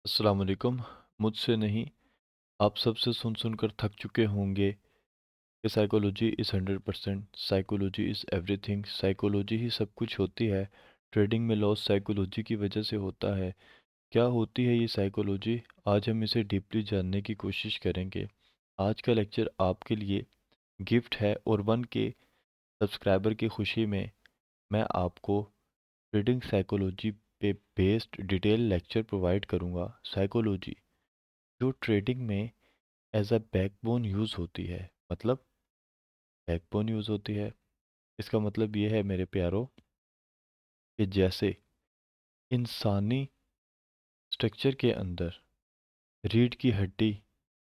अस्सलाम वालेकुम। मुझसे नहीं, आप सबसे सुन सुनकर थक चुके होंगे कि psychology is 100%, psychology is everything, psychology ही सब कुछ होती है। ट्रेडिंग में लॉस साइकोलॉजी की वजह से होता है। क्या होती है ये साइकोलॉजी? आज हम इसे डीपली जानने की कोशिश करेंगे। आज का लेक्चर आपके लिए गिफ्ट है और 1K सब्सक्राइबर की खुशी में मैं आपको ट्रेडिंग साइकोलॉजी पे बेस्ड डिटेल लेक्चर प्रोवाइड करूँगा। साइकोलॉजी जो ट्रेडिंग में एज अ बैकबोन यूज़ होती है। मतलब बैकबोन यूज़ होती है, इसका मतलब ये है मेरे प्यारों कि जैसे इंसानी स्ट्रक्चर के अंदर रीढ़ की हड्डी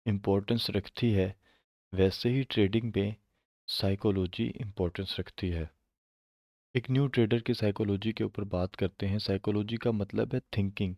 इम्पोर्टेंस रखती है, वैसे ही ट्रेडिंग में साइकोलॉजी इम्पोर्टेंस रखती है। एक न्यू ट्रेडर की साइकोलॉजी के ऊपर बात करते हैं। साइकोलॉजी का मतलब है थिंकिंग,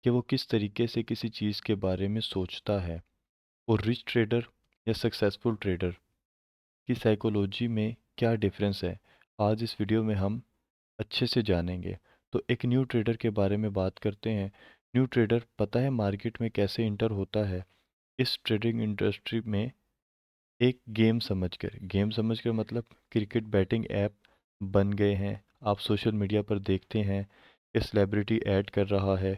कि वो किस तरीके से किसी चीज़ के बारे में सोचता है। और रिच ट्रेडर या सक्सेसफुल ट्रेडर की साइकोलॉजी में क्या डिफरेंस है, आज इस वीडियो में हम अच्छे से जानेंगे। तो एक न्यू ट्रेडर के बारे में बात करते हैं। न्यू ट्रेडर पता है मार्केट में कैसे इंटर होता है? इस ट्रेडिंग इंडस्ट्री में एक गेम समझकर मतलब क्रिकेट बैटिंग ऐप बन गए हैं। आप सोशल मीडिया पर देखते हैं कि सेलिब्रिटी ऐड कर रहा है,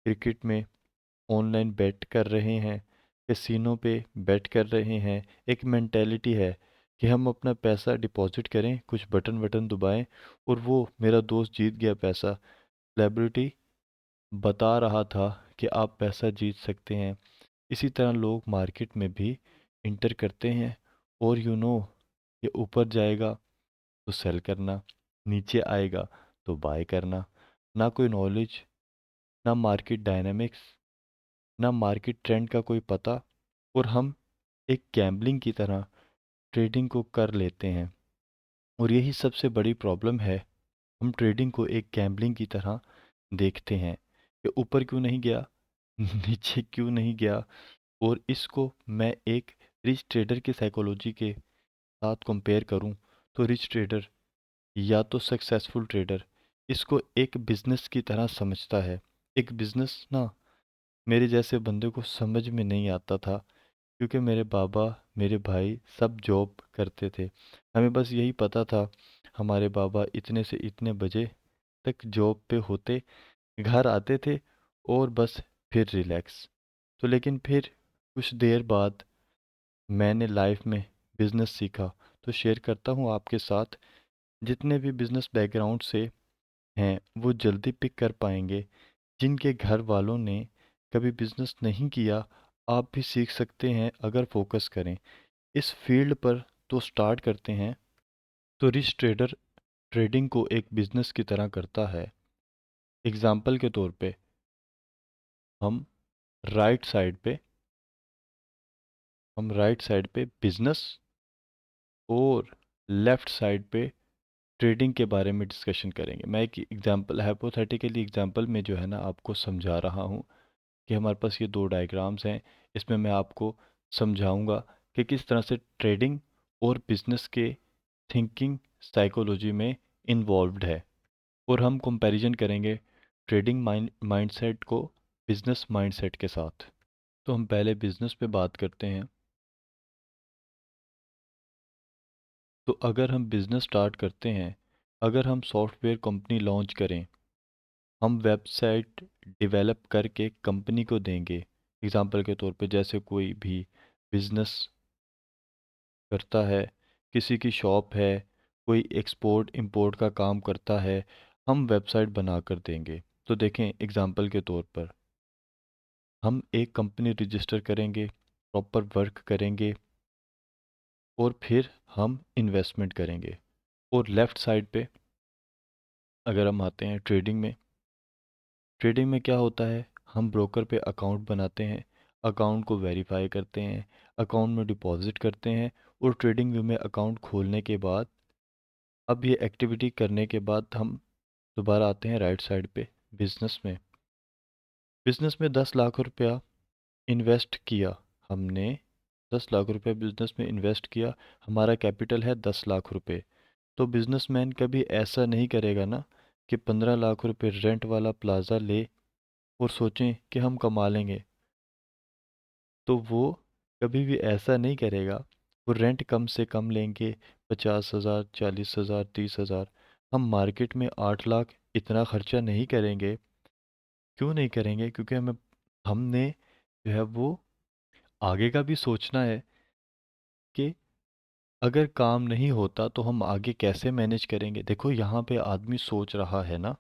क्रिकेट में ऑनलाइन बेट कर रहे हैं, कैसीनो पे बेट कर रहे हैं। एक मेंटेलिटी है कि हम अपना पैसा डिपॉजिट करें, कुछ बटन वटन दबाएं और वो मेरा दोस्त जीत गया पैसा। सेलिब्रिटी बता रहा था कि आप पैसा जीत सकते हैं। इसी तरह लोग मार्केट में भी इंटर करते हैं और ये ऊपर जाएगा तो सेल करना, नीचे आएगा तो बाय करना। ना कोई नॉलेज, ना मार्केट डायनामिक्स, ना मार्केट ट्रेंड का कोई पता, और हम एक गैम्बलिंग की तरह ट्रेडिंग को कर लेते हैं। और यही सबसे बड़ी प्रॉब्लम है, हम ट्रेडिंग को एक गैम्बलिंग की तरह देखते हैं कि ऊपर क्यों नहीं गया, नीचे क्यों नहीं गया। और इसको मैं एक रिच ट्रेडर की साइकोलॉजी के साथ कंपेयर करूं तो रिच ट्रेडर या तो सक्सेसफुल ट्रेडर इसको एक बिजनेस की तरह समझता है। एक बिजनेस ना मेरे जैसे बंदे को समझ में नहीं आता था, क्योंकि मेरे बाबा, मेरे भाई सब जॉब करते थे। हमें बस यही पता था, हमारे बाबा इतने से इतने बजे तक जॉब पे होते, घर आते थे और बस फिर रिलैक्स। तो लेकिन फिर कुछ देर बाद मैंने लाइफ में बिजनेस सीखा, तो शेयर करता हूँ आपके साथ। जितने भी बिजनेस बैकग्राउंड से हैं वो जल्दी पिक कर पाएंगे। जिनके घर वालों ने कभी बिजनेस नहीं किया, आप भी सीख सकते हैं अगर फोकस करें इस फील्ड पर। तो स्टार्ट करते हैं। तो रिच ट्रेडर ट्रेडिंग को एक बिजनेस की तरह करता है। एग्जाम्पल के तौर पे हम राइट साइड पे हम राइट साइड पे बिजनेस और लेफ्ट साइड पे ट्रेडिंग के बारे में डिस्कशन करेंगे। मैं एक एग्जांपल, हाइपोथेटिकली एग्जांपल में जो है ना आपको समझा रहा हूँ कि हमारे पास ये दो डायग्राम्स हैं। इसमें मैं आपको समझाऊंगा कि किस तरह से ट्रेडिंग और बिजनेस के थिंकिंग साइकोलॉजी में इन्वॉल्व्ड है। और हम कंपैरिजन करेंगे ट्रेडिंग माइंडसेट को बिजनेस माइंडसेट के साथ। तो हम पहले बिजनेस पे बात करते हैं। तो अगर हम बिजनेस स्टार्ट करते हैं, अगर हम सॉफ्टवेयर कंपनी लॉन्च करें, हम वेबसाइट डेवलप करके कंपनी को देंगे। एग्जांपल के तौर पे जैसे कोई भी बिजनेस करता है, किसी की शॉप है, कोई एक्सपोर्ट इंपोर्ट का काम करता है, हम वेबसाइट बना कर देंगे। तो देखें एग्जांपल के तौर पर हम एक कंपनी रजिस्टर करेंगे, प्रॉपर वर्क करेंगे और फिर हम इन्वेस्टमेंट करेंगे। और लेफ़्ट साइड पे अगर हम आते हैं ट्रेडिंग में, ट्रेडिंग में क्या होता है, हम ब्रोकर पे अकाउंट बनाते हैं, अकाउंट को वेरीफाई करते हैं, अकाउंट में डिपॉजिट करते हैं। और ट्रेडिंग व्यू में अकाउंट खोलने के बाद, अब ये एक्टिविटी करने के बाद हम दोबारा आते हैं राइट साइड पे बिजनेस में। बिजनेस में 10 लाख रुपया इन्वेस्ट किया हमने, 10 लाख रुपए बिजनेस में इन्वेस्ट किया, हमारा कैपिटल है 10 लाख रुपए। तो बिजनेसमैन कभी ऐसा नहीं करेगा ना कि 15 लाख रुपए रेंट वाला प्लाजा ले और सोचें कि हम कमा लेंगे, तो वो कभी भी ऐसा नहीं करेगा। वो रेंट कम से कम लेंगे, 50,000, 40,000, 30,000। हम मार्केट में 8 लाख इतना खर्चा नहीं करेंगे। क्यों नहीं करेंगे? क्योंकि हमने जो है वो आगे का भी सोचना है कि अगर काम नहीं होता तो हम आगे कैसे मैनेज करेंगे। देखो यहाँ पे आदमी सोच रहा है ना,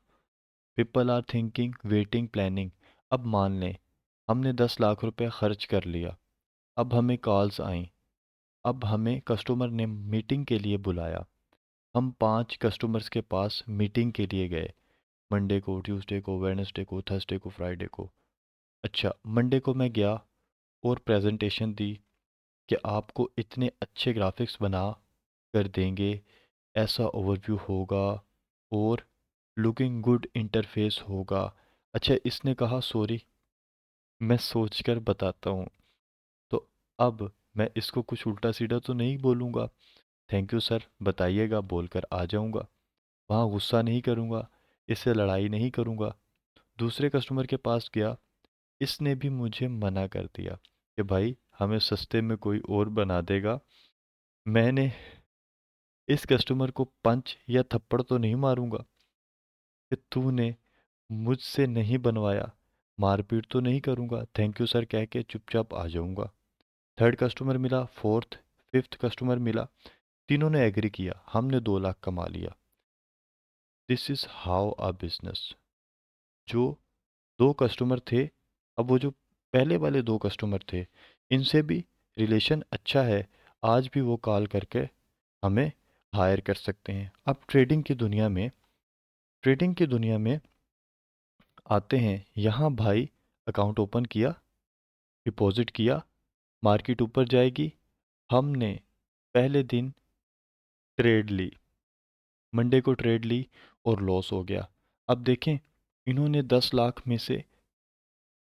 people are thinking waiting planning. अब मान लें हमने 10 लाख रुपए खर्च कर लिया, अब हमें कॉल्स आई, अब हमें कस्टमर ने मीटिंग के लिए बुलाया, हम 5 कस्टमर्स के पास मीटिंग के लिए गए, मंडे को, ट्यूसडे को, वेडनेसडे को, थर्सडे को, फ्राइडे को। अच्छा, मंडे को मैं गया और प्रेजेंटेशन दी कि आपको इतने अच्छे ग्राफिक्स बना कर देंगे, ऐसा ओवरव्यू होगा और लुकिंग गुड इंटरफेस होगा। अच्छा, इसने कहा सॉरी, मैं सोचकर बताता हूँ। तो अब मैं इसको कुछ उल्टा सीधा तो नहीं बोलूँगा, थैंक यू सर बताइएगा बोलकर आ जाऊँगा। वहाँ गुस्सा नहीं करूँगा, इससे लड़ाई नहीं करूँगा। दूसरे कस्टमर के पास गया, इसने भी मुझे मना कर दिया कि भाई हमें सस्ते में कोई और बना देगा। मैंने इस कस्टमर को पंच या थप्पड़ तो नहीं मारूंगा कि तूने मुझसे नहीं बनवाया, मारपीट तो नहीं करूंगा, थैंक यू सर कह के चुपचाप आ जाऊंगा। थर्ड कस्टमर मिला, फोर्थ, फिफ्थ कस्टमर मिला, तीनों ने एग्री किया, हमने 2 लाख कमा लिया। This is how a business. जो 2 कस्टमर थे, अब वो जो पहले वाले 2 कस्टमर थे, इनसे भी रिलेशन अच्छा है, आज भी वो कॉल करके हमें हायर कर सकते हैं। अब ट्रेडिंग की दुनिया में आते हैं। यहाँ भाई अकाउंट ओपन किया, डिपॉजिट किया, मार्केट ऊपर जाएगी, हमने पहले दिन ट्रेड ली, मंडे को ट्रेड ली और लॉस हो गया। अब देखें इन्होंने 10 लाख में से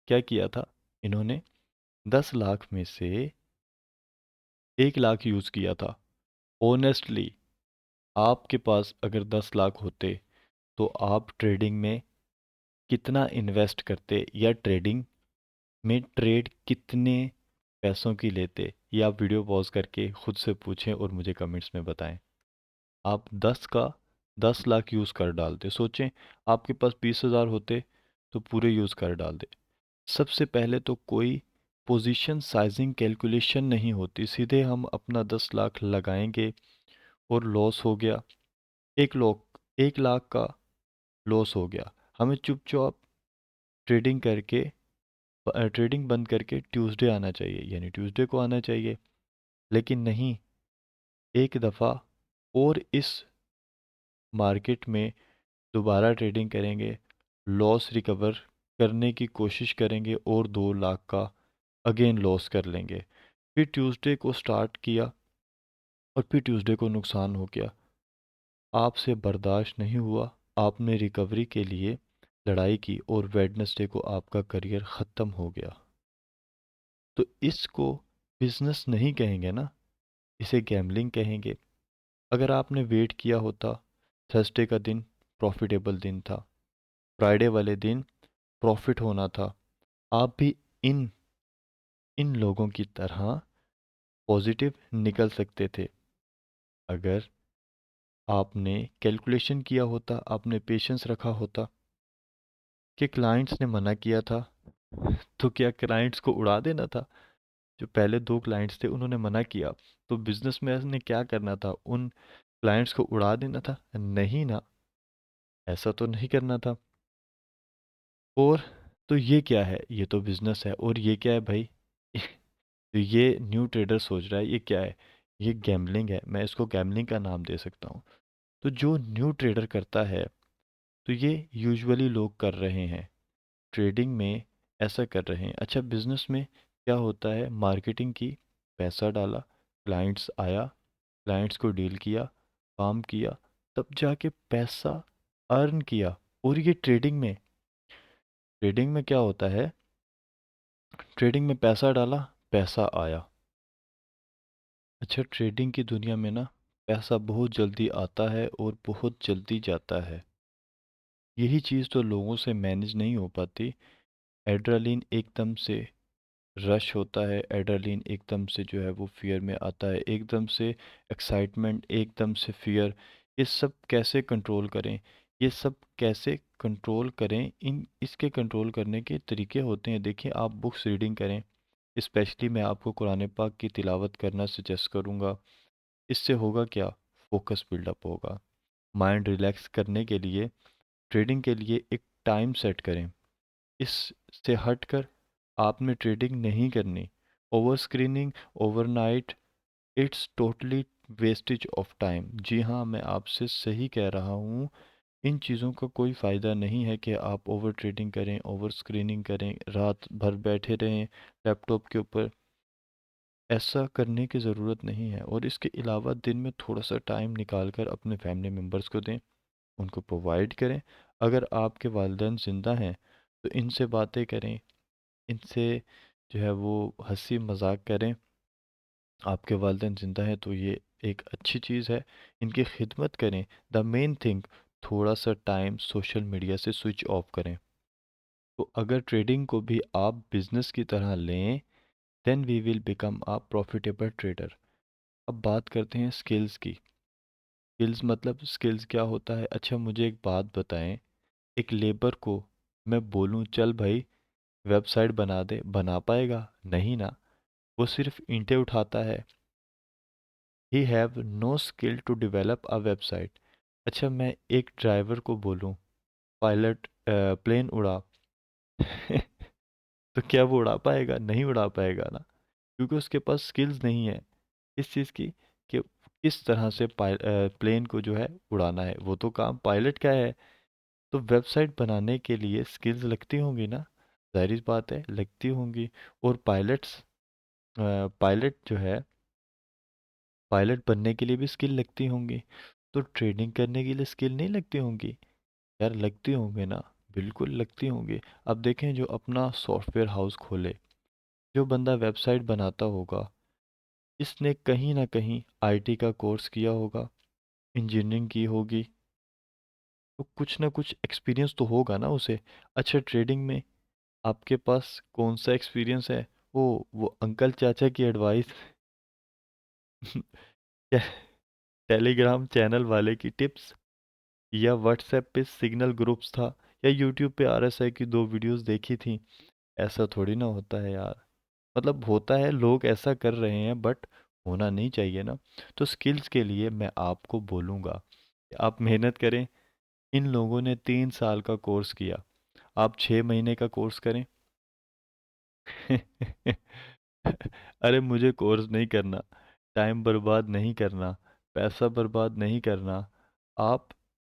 क्या किया था, इन्होंने 10 लाख में से 1 लाख यूज़ किया था। ऑनेस्टली आपके पास अगर 10 लाख होते तो आप ट्रेडिंग में कितना इन्वेस्ट करते, या ट्रेडिंग में ट्रेड कितने पैसों की लेते? ये आप वीडियो पॉज करके खुद से पूछें और मुझे कमेंट्स में बताएं। आप 10 यूज़ कर डालते, सोचें आपके पास 20,000 होते तो पूरे यूज़ कर डालते। सबसे पहले तो कोई पोजीशन साइजिंग कैलकुलेशन नहीं होती, सीधे हम अपना 10 लाख लगाएंगे और लॉस हो गया, 1 लाख का लॉस हो गया, हमें चुपचाप ट्रेडिंग करके ट्रेडिंग बंद करके ट्यूसडे आना चाहिए, यानी ट्यूसडे को आना चाहिए। लेकिन नहीं, एक दफ़ा और इस मार्केट में दोबारा ट्रेडिंग करेंगे, लॉस रिकवर करने की कोशिश करेंगे और 2 लाख का अगेन लॉस कर लेंगे। फिर ट्यूसडे को स्टार्ट किया और फिर ट्यूसडे को नुकसान हो गया, आपसे बर्दाश्त नहीं हुआ, आपने रिकवरी के लिए लड़ाई की और वेडनेसडे को आपका करियर ख़त्म हो गया। तो इसको बिजनेस नहीं कहेंगे ना, इसे गैम्बलिंग कहेंगे। अगर आपने वेट किया होता, थर्सडे का दिन प्रॉफिटेबल दिन था, फ्राइडे वाले दिन प्रॉफिट होना था, आप भी इन इन लोगों की तरह पॉजिटिव निकल सकते थे। अगर आपने कैलकुलेशन किया होता, आपने पेशेंस रखा होता कि क्लाइंट्स ने मना किया था, तो क्या क्लाइंट्स को उड़ा देना था? जो पहले 2 क्लाइंट्स थे उन्होंने मना किया, तो बिजनेसमैन ने क्या करना था, उन क्लाइंट्स को उड़ा देना था? नहीं ना, ऐसा तो नहीं करना था। और तो ये क्या है, ये तो बिजनेस है। और ये क्या है भाई? तो ये न्यू ट्रेडर सोच रहा है ये क्या है, ये गैम्बलिंग है, मैं इसको गैम्बलिंग का नाम दे सकता हूँ। तो जो न्यू ट्रेडर करता है, तो ये यूजुअली लोग कर रहे हैं, ट्रेडिंग में ऐसा कर रहे हैं। अच्छा, बिजनेस में क्या होता है, मार्केटिंग की, पैसा डाला, क्लाइंट्स आया, क्लाइंट्स को डील किया, काम किया, तब जाके पैसा अर्न किया। और ये ट्रेडिंग में क्या होता है, ट्रेडिंग में पैसा डाला, पैसा आया। अच्छा, ट्रेडिंग की दुनिया में ना पैसा बहुत जल्दी आता है और बहुत जल्दी जाता है। यही चीज़ तो लोगों से मैनेज नहीं हो पाती। एड्रेनलिन एकदम से रश होता है, एड्रेनलिन एकदम से जो है वो फियर में आता है, एकदम से एक्साइटमेंट, एकदम से फियर। ये सब कैसे कंट्रोल करें? ये सब कैसे कंट्रोल करें? इन इसके कंट्रोल करने के तरीके होते हैं। देखिए, आप बुक्स रीडिंग करें, स्पेशली मैं आपको कुरान पाक की तिलावत करना सजेस्ट करूँगा। इससे होगा क्या? फोकस बिल्डअप होगा। माइंड रिलैक्स करने के लिए, ट्रेडिंग के लिए एक टाइम सेट करें। इससे हटकर आपने ट्रेडिंग नहीं करनी। Over screening, overnight, it's totally wastage of time. जी हाँ, मैं आपसे सही कह रहा हूँ। इन चीज़ों का कोई फ़ायदा नहीं है कि आप ओवर ट्रेडिंग करें, ओवर स्क्रीनिंग करें, रात भर बैठे रहें लैपटॉप के ऊपर। ऐसा करने की ज़रूरत नहीं है। और इसके अलावा दिन में थोड़ा सा टाइम निकाल कर अपने फैमिली मेम्बर्स को दें, उनको प्रोवाइड करें। अगर आपके वालिदैन ज़िंदा हैं तो इनसे बातें करें, इनसे जो है वो हंसी मजाक करें। आपके वालिदैन ज़िंदा हैं तो ये एक अच्छी चीज़ है, इनकी खिदमत करें। द मेन थिंग, थोड़ा सा टाइम सोशल मीडिया से स्विच ऑफ करें। तो अगर ट्रेडिंग को भी आप बिजनेस की तरह लें, then we will become a profitable trader. अब बात करते हैं स्किल्स की। स्किल्स मतलब स्किल्स क्या होता है? अच्छा, मुझे एक बात बताएं, एक लेबर को मैं बोलूं चल भाई वेबसाइट बना दे, बना पाएगा? नहीं ना। वो सिर्फ ईंटें उठाता है। He have no skill to develop a website. अच्छा, मैं एक ड्राइवर को बोलूं पायलट प्लेन उड़ा तो क्या वो उड़ा पाएगा? नहीं उड़ा पाएगा ना, क्योंकि उसके पास स्किल्स नहीं है इस चीज़ की कि किस तरह से प्लेन को जो है उड़ाना है। वो तो काम पायलट का है। तो वेबसाइट बनाने के लिए स्किल्स लगती होंगी ना, जाहिर सी बात है लगती होंगी। और पायलट जो है, पायलट बनने के लिए भी स्किल लगती होंगी। तो ट्रेडिंग करने के लिए स्किल नहीं लगती होंगी? यार लगती होंगे ना, बिल्कुल लगती होंगी। अब देखें, जो अपना सॉफ्टवेयर हाउस खोले, जो बंदा वेबसाइट बनाता होगा, इसने कहीं ना कहीं आईटी का कोर्स किया होगा, इंजीनियरिंग की होगी, तो कुछ ना कुछ एक्सपीरियंस तो होगा ना उसे। अच्छा, ट्रेडिंग में आपके पास कौन सा एक्सपीरियंस है? वो अंकल चाचा की एडवाइस टेलीग्राम चैनल वाले की टिप्स, या व्हाट्सएप पे सिग्नल ग्रुप्स था, या यूट्यूब पे आरएसआई की 2 वीडियोस देखी थी? ऐसा थोड़ी ना होता है यार। मतलब होता है, लोग ऐसा कर रहे हैं, बट होना नहीं चाहिए ना। तो स्किल्स के लिए मैं आपको बोलूँगा कि आप मेहनत करें। इन लोगों ने 3 साल का कोर्स किया, आप 6 महीने का कोर्स करें। अरे मुझे कोर्स नहीं करना, टाइम बर्बाद नहीं करना, पैसा बर्बाद नहीं करना। आप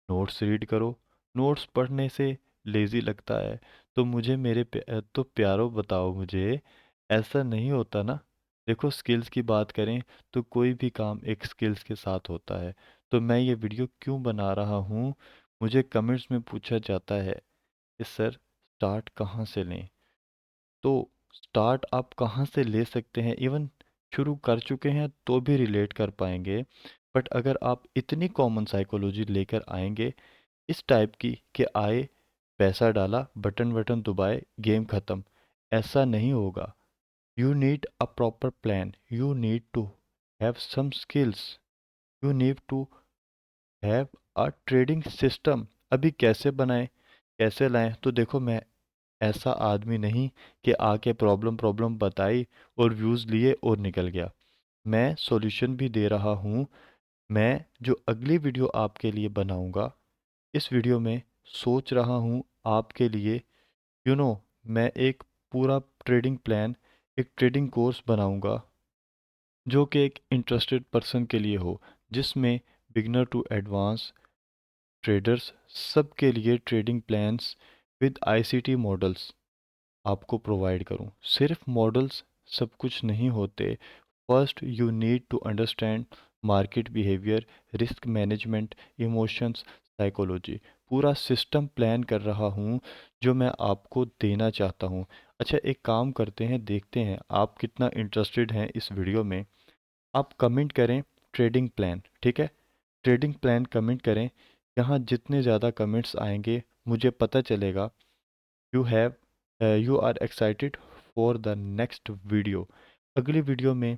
नोट्स रीड करो। नोट्स पढ़ने से लेज़ी लगता है तो मुझे तो प्यारो बताओ मुझे, ऐसा नहीं होता ना। देखो, स्किल्स की बात करें तो कोई भी काम एक स्किल्स के साथ होता है। तो मैं ये वीडियो क्यों बना रहा हूँ? मुझे कमेंट्स में पूछा जाता है कि सर स्टार्ट कहाँ से लें? तो स्टार्ट आप कहाँ से ले सकते हैं? इवन शुरू कर चुके हैं तो भी रिलेट कर पाएंगे। बट अगर आप इतनी कॉमन साइकोलॉजी लेकर आएंगे इस टाइप की कि आए, पैसा डाला, बटन बटन दबाए, गेम खत्म, ऐसा नहीं होगा। You need a proper plan, you need to have some skills, you need to have a trading system. अभी कैसे बनाएं, कैसे लाएं? तो देखो, मैं ऐसा आदमी नहीं कि आके प्रॉब्लम प्रॉब्लम बताई और व्यूज़ लिए और निकल गया। मैं सॉल्यूशन भी दे रहा हूँ। मैं जो अगली वीडियो आपके लिए बनाऊंगा, इस वीडियो में सोच रहा हूँ आपके लिए, यू नो मैं एक पूरा ट्रेडिंग प्लान, एक ट्रेडिंग कोर्स बनाऊंगा जो कि एक इंटरेस्टेड पर्सन के लिए हो, जिसमें बिगनर टू एडवांस ट्रेडर्स सब के लिए trading plans with ICT models आपको प्रोवाइड करूं। सिर्फ मॉडल्स सब कुछ नहीं होते। First you need to understand market behaviour, risk management, emotions, psychology. पूरा सिस्टम प्लान कर रहा हूँ जो मैं आपको देना चाहता हूँ। अच्छा, एक काम करते हैं, देखते हैं आप कितना इंटरेस्टेड हैं इस वीडियो में। आप कमेंट करें ट्रेडिंग प्लान, ठीक है? ट्रेडिंग प्लान कमेंट करें। यहाँ जितने ज़्यादा कमेंट्स आएंगे मुझे पता चलेगा you have you are excited for the next video. अगली वीडियो में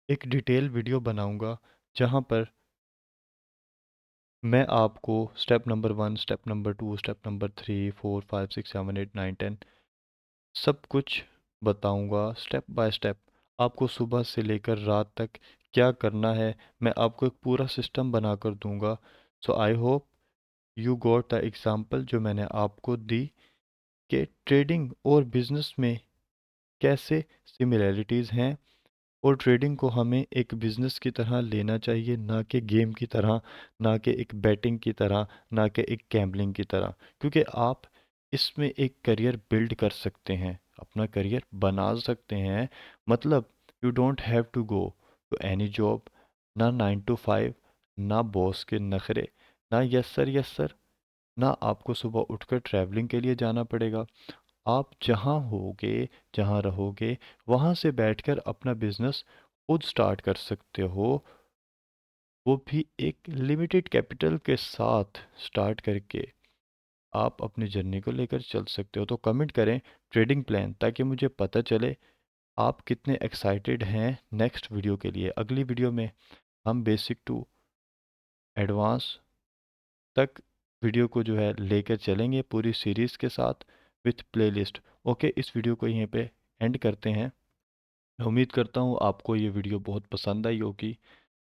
एक डिटेल वीडियो बनाऊंगा जहां पर मैं आपको step number 1, step number 2, step number 3, 4, 5, 6, 7, 8, 9, 10 सब कुछ बताऊंगा स्टेप बाय स्टेप। आपको सुबह से लेकर रात तक क्या करना है मैं आपको एक पूरा सिस्टम बना कर दूंगा। So I hope you got the example जो मैंने आपको दी कि ट्रेडिंग और बिजनेस में कैसे सिमिलैरिटीज़ हैं, और ट्रेडिंग को हमें एक बिजनेस की तरह लेना चाहिए, ना कि गेम की तरह, ना कि एक बैटिंग की तरह, ना कि एक गैम्बलिंग की तरह। क्योंकि आप इसमें एक करियर बिल्ड कर सकते हैं, अपना करियर बना सकते हैं। मतलब you don't have to go to any job, ना 9 to 5, ना बॉस के नखरे, ना यस सर यस सर, ना आपको सुबह उठकर ट्रैवलिंग के लिए जाना पड़ेगा। आप जहाँ होगे, जहाँ रहोगे, वहाँ से बैठकर अपना बिजनेस खुद स्टार्ट कर सकते हो। वो भी एक लिमिटेड कैपिटल के साथ स्टार्ट करके आप अपनी जर्नी को लेकर चल सकते हो। तो कमेंट करें ट्रेडिंग प्लान, ताकि मुझे पता चले आप कितने एक्साइटेड हैं नेक्स्ट वीडियो के लिए। अगली वीडियो में हम बेसिक टू एडवांस तक वीडियो को जो है लेकर चलेंगे पूरी सीरीज़ के साथ विथ प्लेलिस्ट। ओके, इस वीडियो को यहीं पे एंड करते हैं। मैं उम्मीद करता हूँ आपको ये वीडियो बहुत पसंद आई होगी।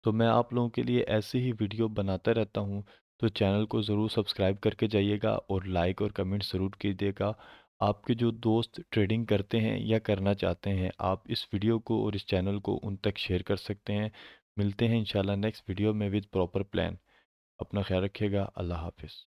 तो मैं आप लोगों के लिए ऐसे ही वीडियो बनाता रहता हूँ। तो चैनल को ज़रूर सब्सक्राइब करके जाइएगा और लाइक और कमेंट ज़रूर कीजिएगा। आपके जो दोस्त ट्रेडिंग करते हैं या करना चाहते हैं, आप इस वीडियो को और इस चैनल को उन तक शेयर कर सकते हैं। मिलते हैं इंशाल्लाह नेक्स्ट वीडियो में विद प्रॉपर प्लान। अपना ख्याल रखिएगा। अल्लाह हाफिज़।